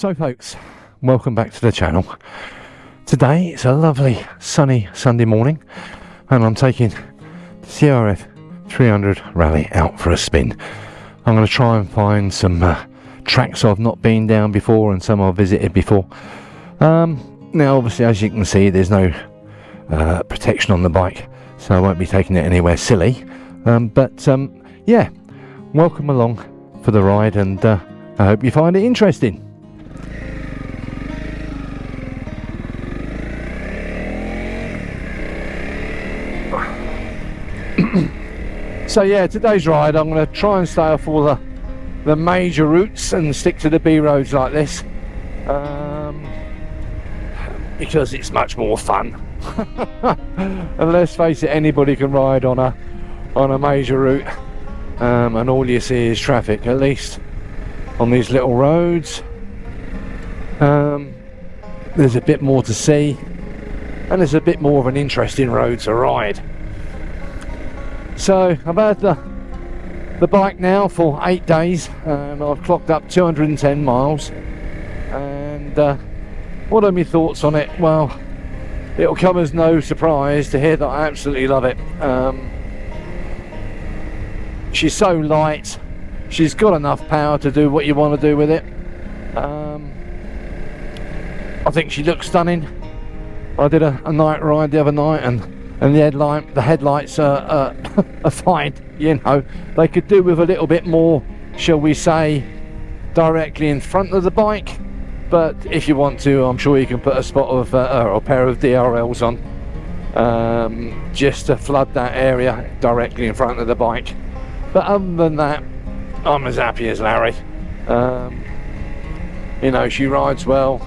So folks, welcome back to the channel. Today it's a lovely sunny Sunday morning and I'm taking the CRF 300 Rally out for a spin. I'm going to try and find some tracks I've not been down before and some I've visited before. Now obviously, as you can see, there's no protection on the bike, so I won't be taking it anywhere silly, but yeah, welcome along for the ride, and I hope you find it interesting. So yeah, today's ride I'm going to try and stay off all the major routes and stick to the B roads like this, because it's much more fun. And let's face it, anybody can ride on a major route, and all you see is traffic, at least on these little roads. There's a bit more to see, and there's a bit more of an interesting road to ride. So I've had the bike now for 8 days and I've clocked up 210 miles, and what are my thoughts on it? Well, it'll come as no surprise to hear that I absolutely love it. She's so light, she's got enough power to do what you want to do with it. I think she looks stunning. I did a night ride the other night, and the headlights are fine. You know, they could do with a little bit more, shall we say, directly in front of the bike. But if you want to, I'm sure you can put a spot of or a pair of DRLs on, just to flood that area directly in front of the bike. But other than that, I'm as happy as Larry. You know, she rides well.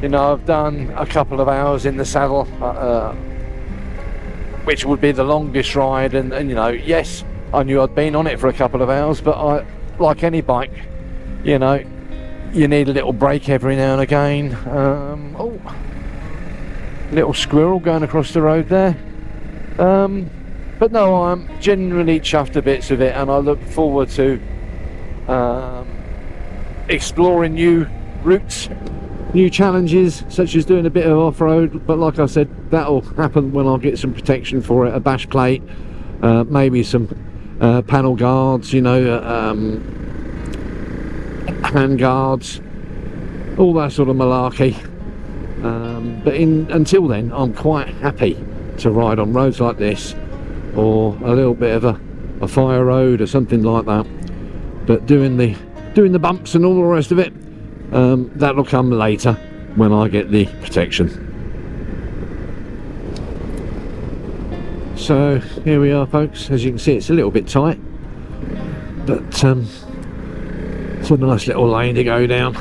You know, I've done a couple of hours in the saddle, which would be the longest ride, and you know, yes, I knew I'd been on it for a couple of hours, but like any bike, you know, you need a little break every now and again. Oh, little squirrel going across the road there. But no, I'm genuinely chuffed to bits with it, and I look forward to exploring new routes, new challenges, such as doing a bit of off-road. But like I said, that'll happen when I get some protection for it, a bash plate, maybe some panel guards, you know, hand guards, all that sort of malarkey. But until then, I'm quite happy to ride on roads like this, or a little bit of a fire road or something like that. But doing the bumps and all the rest of it, that'll come later when I get the protection. So here we are, folks. As you can see, it's a little bit tight, but it's a nice little lane to go down.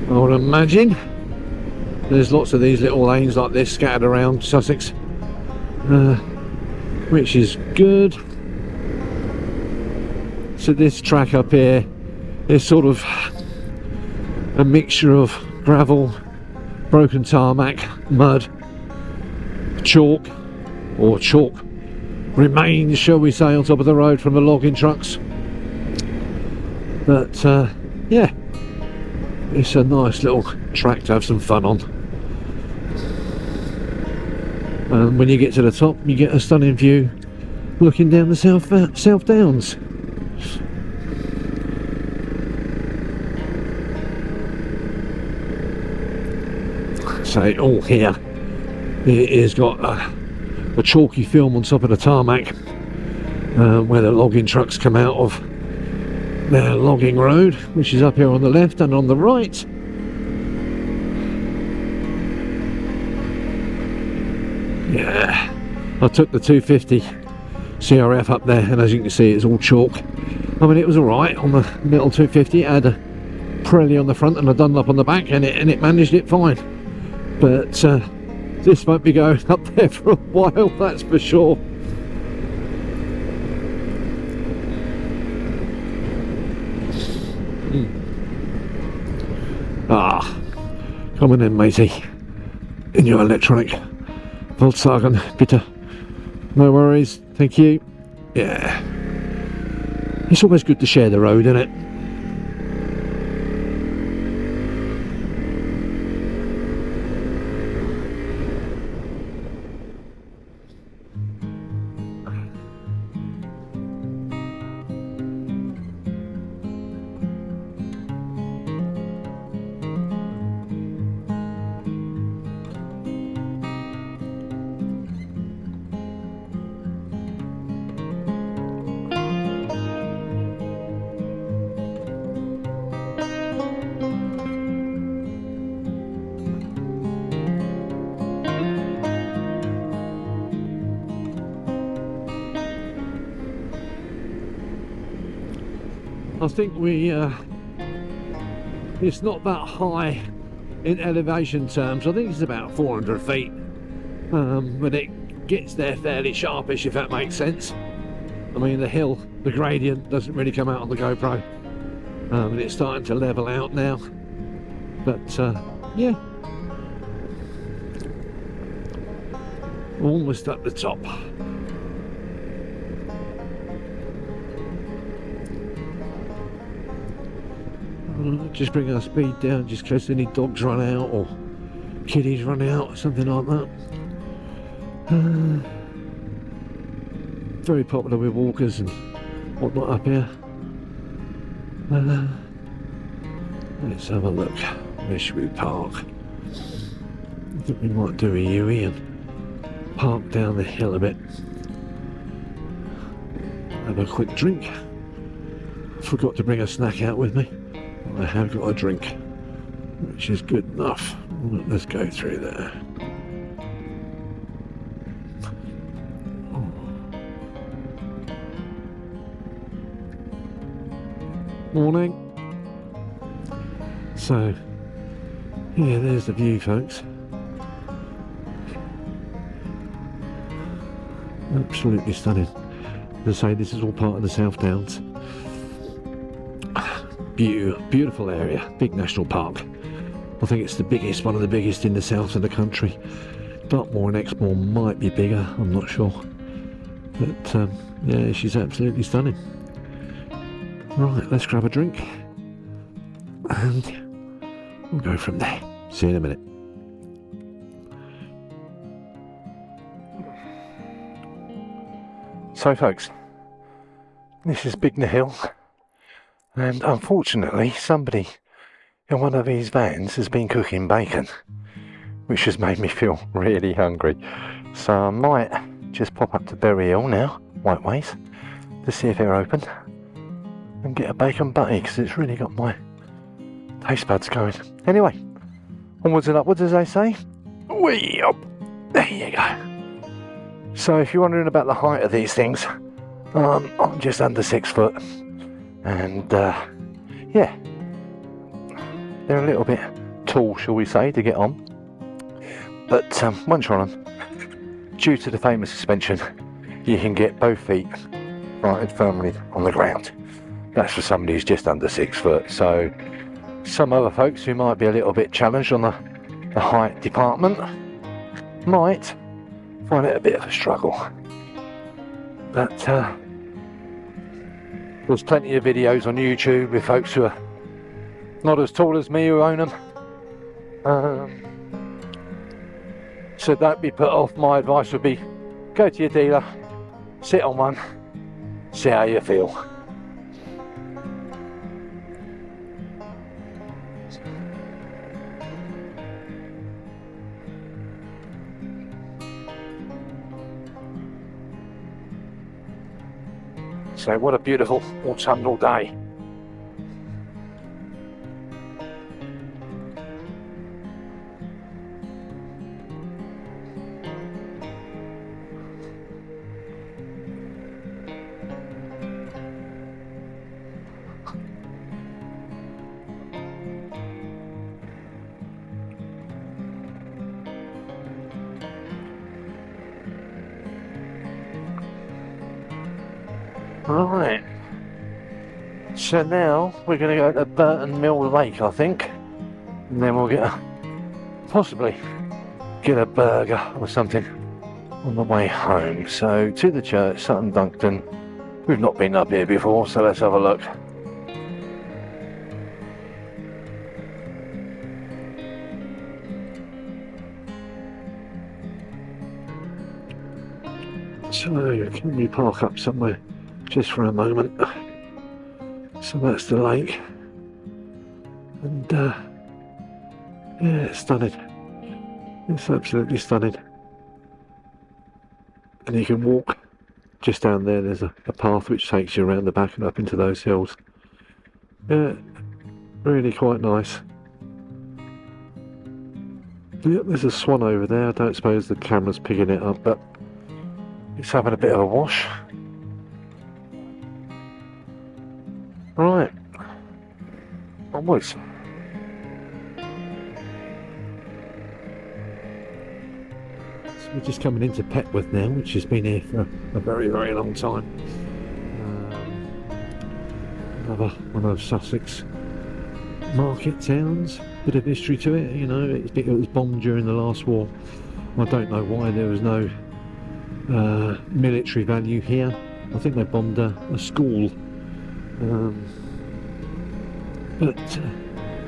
I would imagine there's lots of these little lanes like this scattered around Sussex, which is good. So this track up here is sort of a mixture of gravel, broken tarmac, mud, chalk, or chalk remains, shall we say, on top of the road from the logging trucks. But yeah, it's a nice little track to have some fun on. And when you get to the top, you get a stunning view looking down the South Downs. So all here, it has got a chalky film on top of the tarmac, where the logging trucks come out of their logging road, which is up here on the left, and on the right yeah, I took the 250 CRF up there, and as you can see, it's all chalk. I mean, it was alright on the little 250. It had a Pirelli on the front and a Dunlop on the back, and it managed it fine. But this won't be going up there for a while, that's for sure. Come on in, matey, in your electronic Volkswagen, bitte. No worries, thank you. Yeah. It's always good to share the road, isn't it? I think it's not that high in elevation terms. I think it's about 400 feet, but it gets there fairly sharpish, if that makes sense. I mean, the hill, the gradient doesn't really come out on the GoPro, and it's starting to level out now, but yeah, almost at the top. Just bring our speed down just in case any dogs run out or kiddies run out or something like that. Very popular with walkers and whatnot up here. Let's have a look. Where should we park? I think we might do a U-E and park down the hill a bit. Have a quick drink. Forgot to bring a snack out with me. I have got a drink, which is good enough. Let's go through there. Morning. So, yeah, there's the view, folks. Absolutely stunning. As I say, this is all part of the South Downs. Beautiful area, big national park. I think it's the biggest, one of the biggest in the south of the country. Dartmoor and Exmoor might be bigger, I'm not sure. But yeah, she's absolutely stunning. Right, let's grab a drink and we'll go from there. See you in a minute. So folks, this is Bignor Hill. And unfortunately, somebody in one of these vans has been cooking bacon, which has made me feel really hungry. So I might just pop up to Berry Hill now, Whiteways, to see if they're open, and get a bacon butty, because it's really got my taste buds going. Anyway, onwards and upwards, as they say. Wee up! There you go. So if you're wondering about the height of these things, I'm just under 6 foot. And yeah, they're a little bit tall, shall we say, to get on, but once you're on them, due to the famous suspension, you can get both feet planted firmly on the ground. That's for somebody who's just under 6 foot. So some other folks who might be a little bit challenged on the height department might find it a bit of a struggle, but there's plenty of videos on YouTube with folks who are not as tall as me who own them. So don't be put off. My advice would be go to your dealer, sit on one, see how you feel. So what a beautiful autumnal day. Right, so now we're going to go to Burton Mill Lake, I think, and then we'll possibly get a burger or something on the way home. So to the church, Sutton Duncton, We've not been up here before, so let's have a look. So, can we park up somewhere just for a moment? So that's the lake, and yeah, it's stunning. It's absolutely stunning. And you can walk just down there. There's a path which takes you around the back and up into those hills. Yeah, really quite nice. Yep, there's a swan over there. I don't suppose the camera's picking it up, but it's having a bit of a wash. Right, onwards. So we're just coming into Petworth now, which has been here for a very, very long time. Another one of Sussex market towns. Bit of history to it, you know. It was bombed during the last war. I don't know why there was no military value here. I think they bombed a school.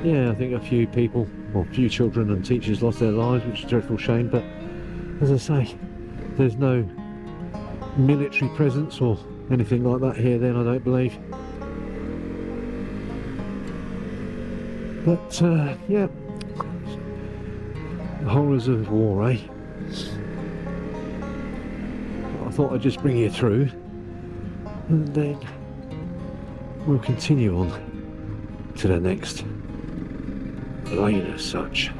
Yeah, I think a few people, or a few children and teachers lost their lives, which is a dreadful shame. But as I say, there's no military presence or anything like that here then, I don't believe. But yeah, the horrors of war, eh? I thought I'd just bring you through, and then we'll continue on to the next lane as such.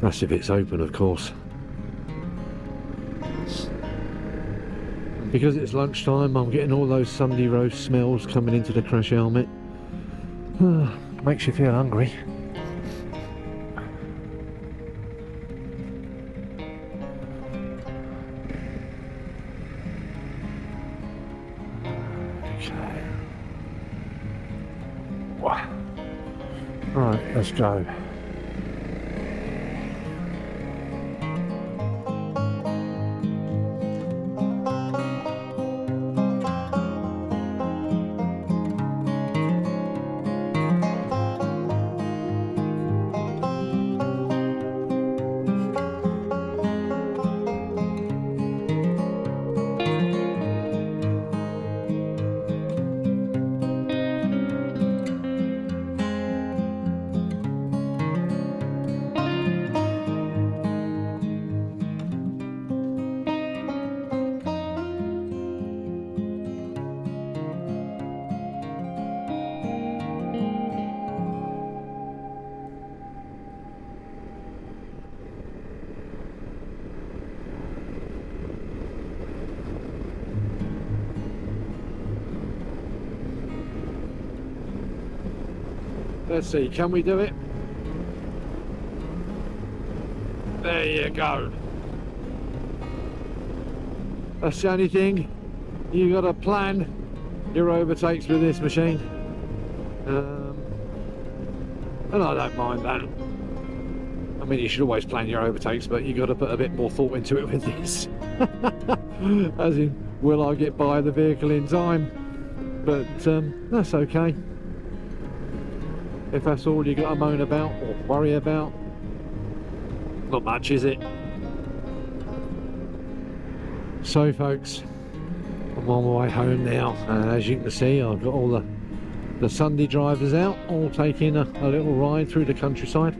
That's if it's open, of course. And because it's lunchtime, I'm getting all those Sunday roast smells coming into the crash helmet. Makes you feel hungry. Okay. Right, let's go. Let's see, can we do it? There you go. That's the only thing. You got to plan your overtakes with this machine. And I don't mind that. I mean, you should always plan your overtakes, but you got to put a bit more thought into it with this. As in, will I get by the vehicle in time? But that's okay. If that's all you got to moan about or worry about, not much, is it? So folks, I'm on my way home now, and as you can see, I've got all the Sunday drivers out, all taking a little ride through the countryside.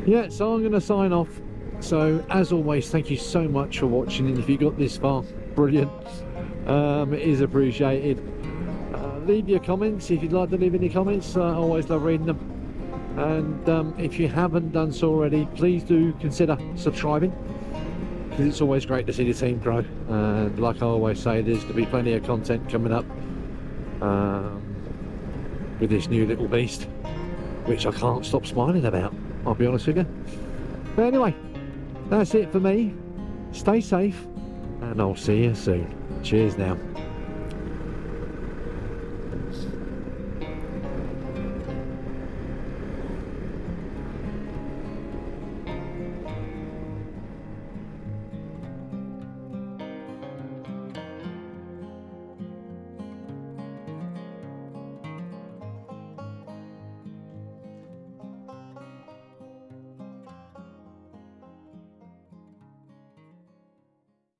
Yeah, so I'm going to sign off. So as always, thank you so much for watching, and if you got this far, brilliant. It is appreciated. Leave your comments if you'd like to leave any comments. I always love reading them. And if you haven't done so already, please do consider subscribing, because it's always great to see the team grow. And like I always say, there's going to be plenty of content coming up with this new little beast, which I can't stop smiling about, I'll be honest with you. But anyway, that's it for me. Stay safe, and I'll see you soon. Cheers now.